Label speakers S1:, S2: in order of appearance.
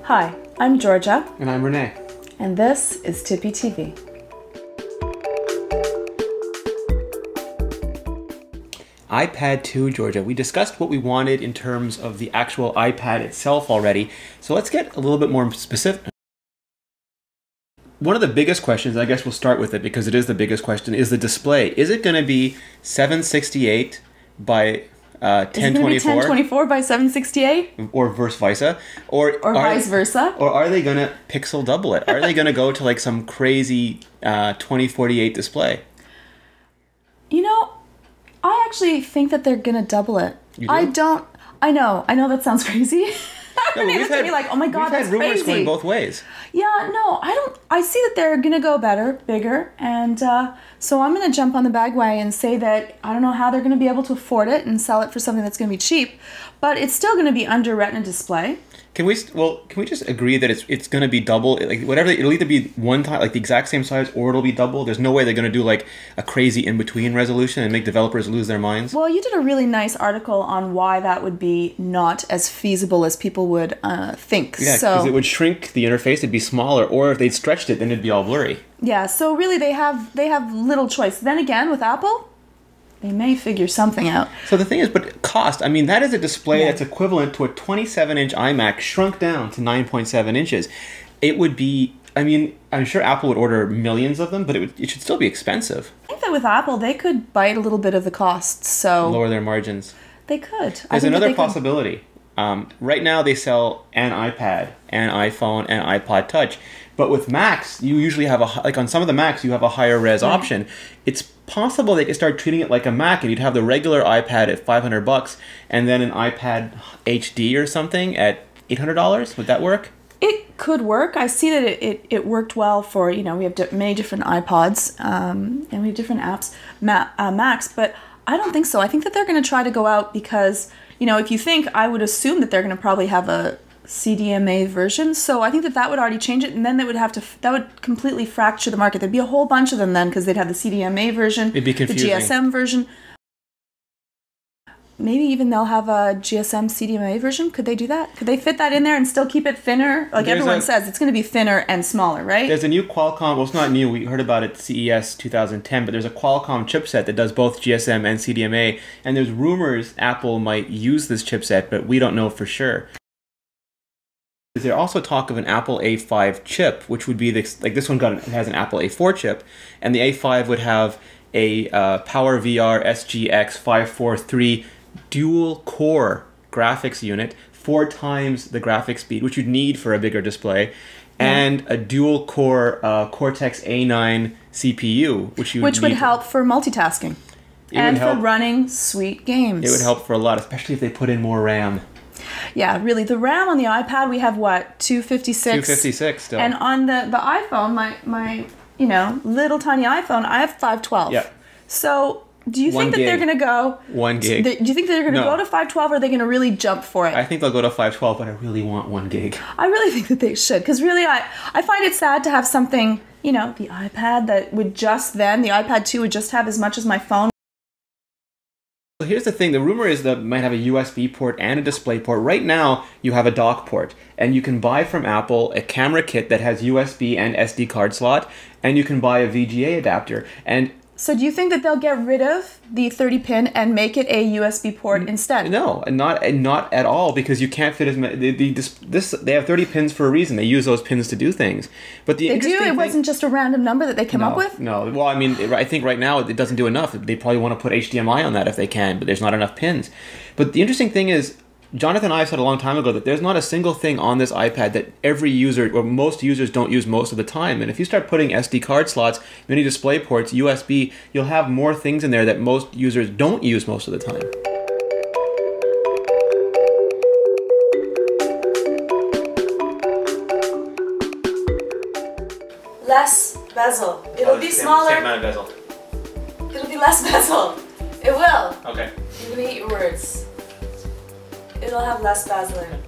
S1: Hi, I'm Georgia.
S2: And I'm Renee.
S1: And this is TiPb TV.
S2: iPad 2, Georgia. We discussed what we wanted in terms of the actual iPad itself already, so let's get a little bit more specific. One of the biggest questions, I guess we'll start with it because it is the biggest question, is the display. Is it going to be 768 by 1024?
S1: Is it going to be 1024 by 768?
S2: Or vice versa? Or
S1: vice versa?
S2: Or are they going to pixel double it? Are they going to go to like some crazy 2048 display?
S1: You know, I actually think that they're going to double it.
S2: You do?
S1: I know that sounds crazy.
S2: No, we've had,
S1: like, oh my God, that's
S2: rumors
S1: crazy.
S2: going both ways.
S1: Yeah, no, I see that they're going to go better, bigger, and so I'm going to jump on the bandwagon and say that I don't know how they're going to be able to afford it and sell it for something that's going to be cheap, but it's still going to be under Retina display. Can we
S2: just agree that it's going to be double? Like whatever, it'll either be one time, like the exact same size, or it'll be double. There's no way they're going to do like a crazy in-between resolution and make developers lose their minds.
S1: Well, you did a really nice article on why that would be not as feasible as people would think.
S2: Yeah, because it would shrink the interface, it'd be smaller, or if they'd stretched it, then it'd be all blurry.
S1: Yeah, so really they have little choice. Then again, with Apple, they may figure something out.
S2: So the thing is, but cost, I mean, that is a display that's equivalent to a 27-inch iMac shrunk down to 9.7 inches. It would be, I mean, I'm sure Apple would order millions of them, but it should still be expensive.
S1: I think that with Apple, they could bite a little bit of the cost, so...
S2: Lower their margins.
S1: They could.
S2: There's another possibility. Right now they sell an iPad, an iPhone, and iPod Touch. But with Macs, you usually have like on some of the Macs, you have a higher res option. It's possible they could start treating it like a Mac, and you'd have the regular iPad at $500, and then an iPad HD or something at $800. Would that work?
S1: It could work. I see that it worked well for, you know, we have many different iPods, and we have different apps, Macs, but I don't think so. I think that they're going to try to go out because, you know, if you think, I would assume that they're going to probably have a CDMA version, so I think that would already change it, and then they would have to, that would completely fracture the market. There'd be a whole bunch of them then, because they'd have the CDMA version,
S2: it'd be confusing.
S1: The GSM version. Maybe even they'll have a GSM CDMA version. Could they do that? Could they fit that in there and still keep it thinner? Like everyone says, it's going to be thinner and smaller, right?
S2: There's a new Qualcomm, well, it's not new, we heard about it at CES 2010, but there's a Qualcomm chipset that does both GSM and CDMA, and there's rumors Apple might use this chipset, but we don't know for sure. There's also talk of an Apple A5 chip, which would be like this one has an Apple A4 chip, and the A5 would have a PowerVR SGX 543 dual-core graphics unit, 4 times the graphics speed, which you'd need for a bigger display, and a dual-core Cortex A9 CPU, which would
S1: help for multitasking and for running sweet games.
S2: It would help for a lot, especially if they put in more RAM.
S1: Yeah, really. The RAM on the iPad, we have what, 256?
S2: 256 still.
S1: And on the iPhone, my you know, little tiny iPhone, I have 512.
S2: Yeah.
S1: So do you think that they're going to go...
S2: 1 gig.
S1: Do you think they're going to go to 512, or are they going to really jump for it?
S2: I think they'll go to 512, but I really want 1 gig.
S1: I really think that they should, because really I find it sad to have something, you know, the iPad that would just then, the iPad 2 would just have as much as my phone.
S2: So here's the thing, the rumor is that it might have a USB port and a display port. Right now, you have a dock port, and you can buy from Apple a camera kit that has USB and SD card slot, and you can buy a VGA adapter. And
S1: so do you think that they'll get rid of the 30-pin and make it a USB port instead?
S2: No, not at all, because you can't fit as many. They have 30 pins for a reason. They use those pins to do things. But the interesting thing,
S1: it wasn't just a random number that they came up with?
S2: No. Well, I mean, I think right now it doesn't do enough. They probably want to put HDMI on that if they can, but there's not enough pins. But the interesting thing is, Jonathan and I said a long time ago that there's not a single thing on this iPad that every user, or most users, don't use most of the time. And if you start putting SD card slots, mini display ports, USB, you'll have more things in there that most users don't use most of the time.
S1: Less bezel. It'll be smaller.
S2: Same amount of bezel.
S1: It'll be less bezel. It will.
S2: Okay.
S1: You're gonna eat your words. It'll have less bezel in it.